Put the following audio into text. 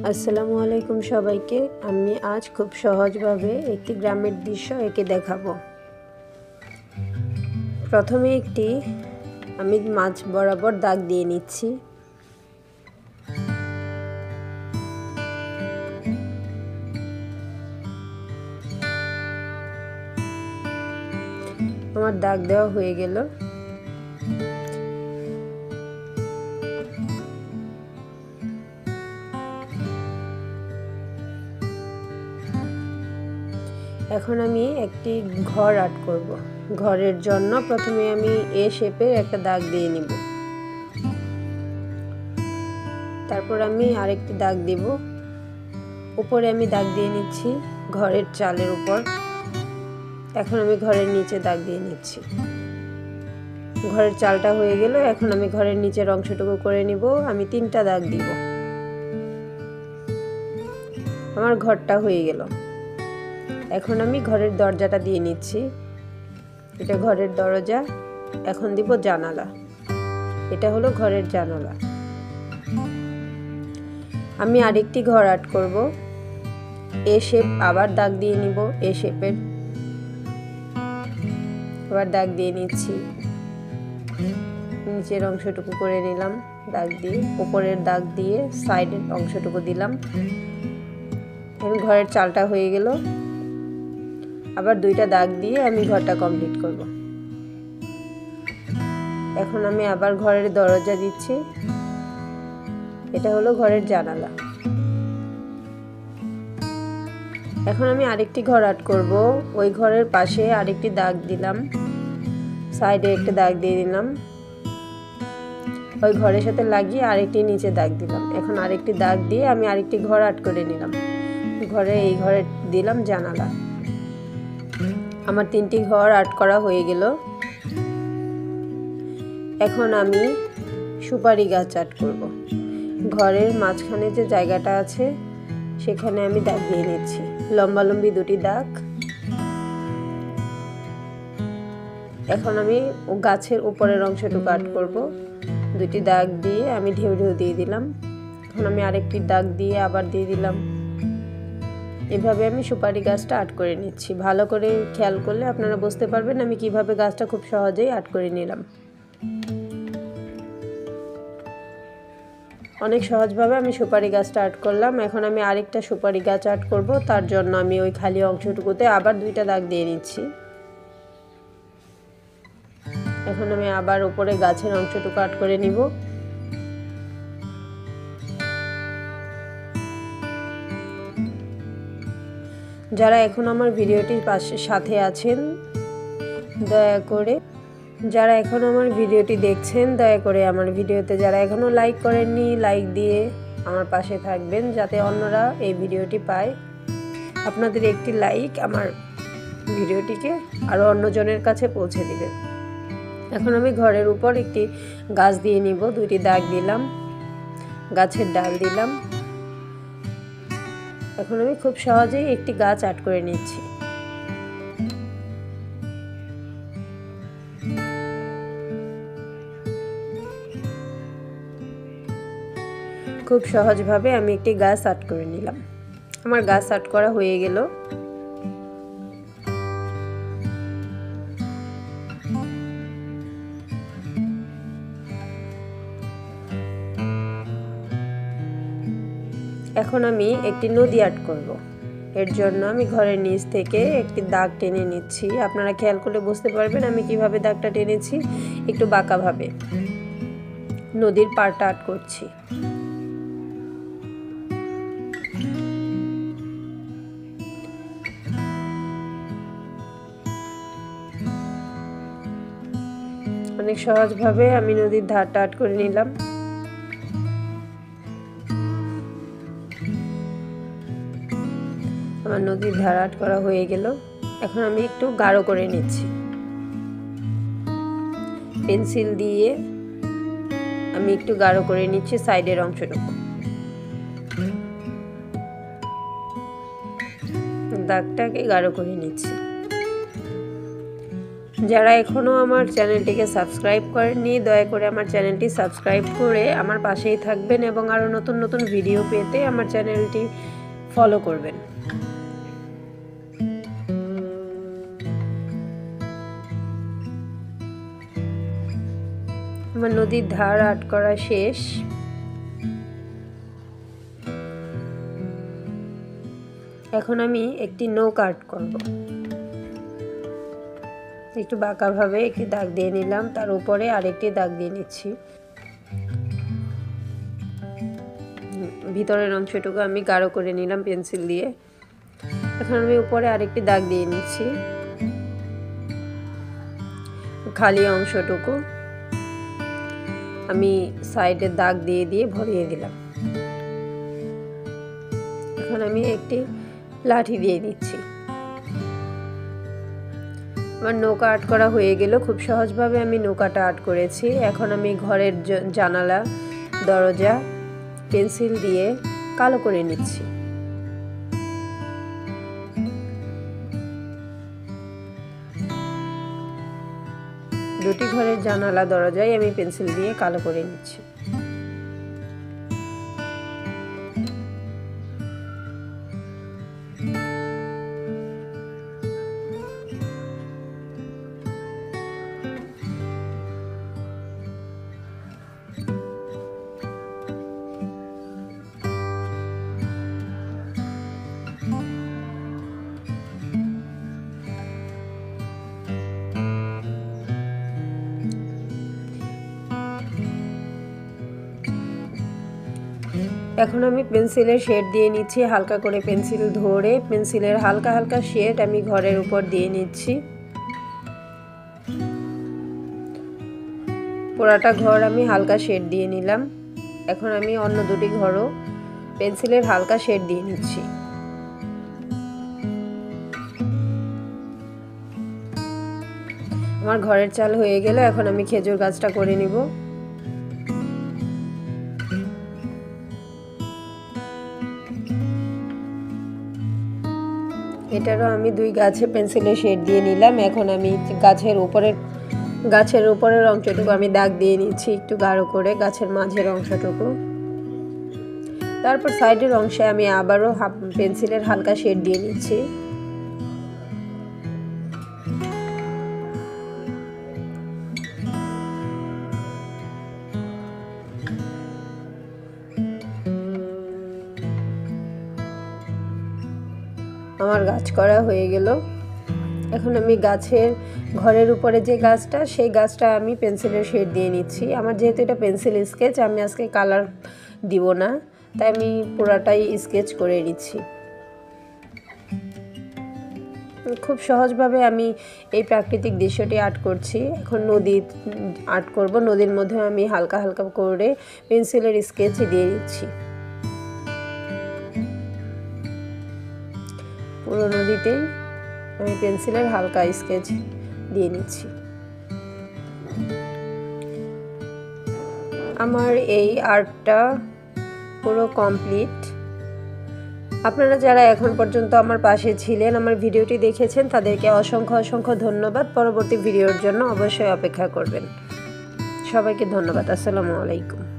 আসসালামু আলাইকুম সবাইকে। আমি আজ খুব সহজভাবে একটি গ্রামের দৃশ্য এঁকে দেখাবো। প্রথমে আমি মাঝ বরাবর দাগ দিয়ে নিচ্ছি। আমার দাগ দেওয়া হয়ে গেল। এখন আমি একটি ঘর আর্ট করব। ঘরের জন্য প্রথমে আমি এ শেপের একটা দাগ দিয়ে নিব, তারপর আমি আরেকটি দাগ দিব। উপরে আমি দাগ দিয়ে নিচ্ছি ঘরের চালের উপর। এখন আমি ঘরের নিচে দাগ দিয়ে নিচ্ছি। ঘরের চালটা হয়ে গেল। এখন আমি ঘরের নিচের অংশটুকু করে নিব। আমি 3টা দাগ দিব। আমার ঘরটা হয়ে গেল। এখন আমি ঘরের দরজাটা দিয়ে নিচ্ছি। এটা ঘরের দরজা। এখন দিব জানালা। এটা হলো ঘরের জানালা। আমি আরেকটি ঘর আর্ট করব। এ শেপ আবার দাগ দিয়ে নিব। এ শেপের আবার দাগ দিয়ে নিচ্ছি। নিচের অংশটুকু করে নিলাম দাগ দিয়ে। উপরের দাগ দিয়ে সাইডের অংশটুকু দিলাম। এখন ঘরের চালটা হয়ে গেল। আবার 2টা দাগ দিয়ে আমি ঘরটা কমপ্লিট করব। এখন আমি আবার ঘরের দরজা দিচ্ছি। এটা হলো ঘরের জানালা। এখন আমি আরেকটি ঘর আর্ট করব। ওই ঘরের পাশে আরেকটি দাগ দিলাম, সাইডে একটা দাগ দিয়ে দিলাম। ওই ঘরের সাথে লাগিয়ে আরেকটি নিচে দাগ দিলাম। এখন আরেকটি দাগ দিয়ে আমি আরেকটি ঘর আর্ট করে নিলাম। এই ঘরে দিলাম জানালা। আমার 3টি ঘর আর্ট করা হয়ে গেল। এখন আমি সুপারি গাছ আর্ট করব। ঘরের মাঝখানে যে জায়গাটা আছে সেখানে আমি দাগ দিয়ে নিচ্ছি, লম্বালম্বি 2টি দাগ। এখন আমি গাছের উপরের অংশটুকু আর্ট করব। 2টি দাগ দিয়ে আমি ঢেউ ঢেউ দিয়ে দিলাম। এখন আমি আরেকটি দাগ দিয়ে আবার দিয়ে দিলাম। এভাবে আমি সুপারি গাছটা আর্ট করে নিচ্ছি। ভালো করে খেয়াল করলে আপনারা বুঝতে পারবেন আমি কিভাবে গাছটা খুব সহজেই আর্ট করে নিলাম। অনেক সহজভাবে আমি সুপারি গাছটা আর্ট করলাম। এখন আমি আরেকটা সুপারি গাছ আর্ট করব। তার জন্য আমি ওই খালি অংশটুকুতে আবার 2টা দাগ দিয়ে নিচ্ছি। এখন আমি আবার উপরে গাছের অংশটুকু আর্ট করে নিব। যারা এখন আমার ভিডিওটির সাথে আছেন যারা এখন আমার ভিডিওটি দেখছেন, দয়া করে আমার ভিডিওতে যারা এখনো লাইক করেননি, লাইক দিয়ে আমার পাশে থাকবেন যাতে অন্যরা এই ভিডিওটি পায়। আপনাদের একটি লাইক আমার ভিডিওটিকে আরো অন্যজনের কাছে পৌঁছে দিবে। এখন আমি ঘরের উপর একটি গাছ দিয়ে নিব। 2টি দাগ দিলাম, গাছের ডাল দিলাম। এখন আমি খুব সহজেই একটি গাছ আর্ট করে নিচ্ছি। খুব সহজভাবে আমি একটি গাছ আর্ট করে নিলাম। আমার গাছ আর্ট করা হয়ে গেল। এখন আমি একটি নদী আর্ট করব। এর জন্য আমি ঘরের নিচ থেকে একটি দাগ টেনে নিচ্ছি। আপনারা খেয়াল করলে বুঝতে পারবেন আমি কিভাবে দাগটা টেনেছি। একটু বাঁকাভাবে নদীর পাড়টা আর্ট করছি। অনেক সহজভাবে আমি নদীর ধারটা আর্ট করে নিলাম। আমার নদীর ধার আর্ট করা হয়ে গেল। এখন আমি একটু গাঢ় করে নিচ্ছি। পেন্সিল দিয়ে আমি একটু গাঢ় করে নিচ্ছি সাইডের অংশটুকু। দাগটাকে গাঢ় করে নিচ্ছি। যারা এখনও আমার চ্যানেলটিকে সাবস্ক্রাইব করেননি দয়া করে আমার চ্যানেলটি সাবস্ক্রাইব করে আমার পাশেই থাকবেন এবং আরও নতুন নতুন ভিডিও পেতে আমার চ্যানেলটি ফলো করবেন। আমার নদীর ধার আর্ট করা শেষ। এখন আমি একটি নৌকা আর্ট করব। একটু বাঁকাভাবে একটি দাগ দিয়ে নিলাম, তার উপরে আরেকটি দাগ দিয়ে নিচ্ছি। ভিতরের অংশটুকু আমি গাঢ় করে নিলাম পেন্সিল দিয়ে। এখন আমি উপরে আরেকটি দাগ দিয়ে নিচ্ছি, খালি অংশটুকু আমি সাইডে দাগ দিয়ে দিয়ে ভরিয়ে দিলাম। এখন আমি একটি লাঠি দিয়ে নিচ্ছি। আমার নৌকা আর্ট করা হয়ে গেল। খুব সহজভাবে আমি নৌকাটা আর্ট করেছি। এখন আমি ঘরের জানালা দরজা পেন্সিল দিয়ে কালো করে নিচ্ছি। দুটি ঘরের জানালা দরজায় আমি পেন্সিল দিয়ে কালো করে নিচ্ছি। এখন আমি পেন্সিলের শেড দিয়ে নিচ্ছি। হালকা করে পেন্সিল ধরে পেন্সিলের হালকা হালকা শেড আমি ঘরের উপর দিয়ে নিচ্ছি। পুরাটা ঘর আমি হালকা শেড দিয়ে নিলাম। এখন আমি অন্য দুটি ঘরও পেন্সিলের হালকা শেড দিয়ে নিচ্ছি। আমার ঘরের চাল হয়ে গেল। এখন আমি খেজুর গাছটা করে নিব। এটারও আমি দুই গাছে পেন্সিলে শেড দিয়ে নিলাম। এখন আমি গাছের উপরের অংশটুকু আমি দাগ দিয়ে নিচ্ছি একটু গাঢ় করে, গাছের মাঝের অংশটুকু। তারপর সাইডের অংশে আমি আবারও পেন্সিলের হালকা শেড দিয়ে নিচ্ছি। আমার গাছ করা হয়ে গেল। এখন আমি ঘরের উপরে যে গাছটা সেই গাছটা আমি পেন্সিলের শেড দিয়ে নিচ্ছি। আমার যেহেতু এটা পেন্সিল স্কেচ, আমি আজকে কালার দিব না, তাই আমি পুরাটাই স্কেচ করে নিচ্ছি। খুব সহজভাবে আমি এই প্রাকৃতিক দৃশ্যটি আর্ট করছি। এখন নদী আর্ট করব। নদীর মধ্যে আমি হালকা হালকা করে পেন্সিলের স্কেচ দিয়ে নিচ্ছি। পুরো নদীতেই আমি পেন্সিলের হালকা স্কেচ দিয়ে নিচ্ছি। আমার এই আর্টটা পুরো কমপ্লিট। আপনারা যারা এখন পর্যন্ত আমার পাশে ছিলেন, আমার ভিডিওটি দেখেছেন, তাদেরকে অসংখ্য অসংখ্য ধন্যবাদ। পরবর্তী ভিডিওর জন্য অবশ্যই অপেক্ষা করবেন। সবাইকে ধন্যবাদ। আসসালামু আলাইকুম।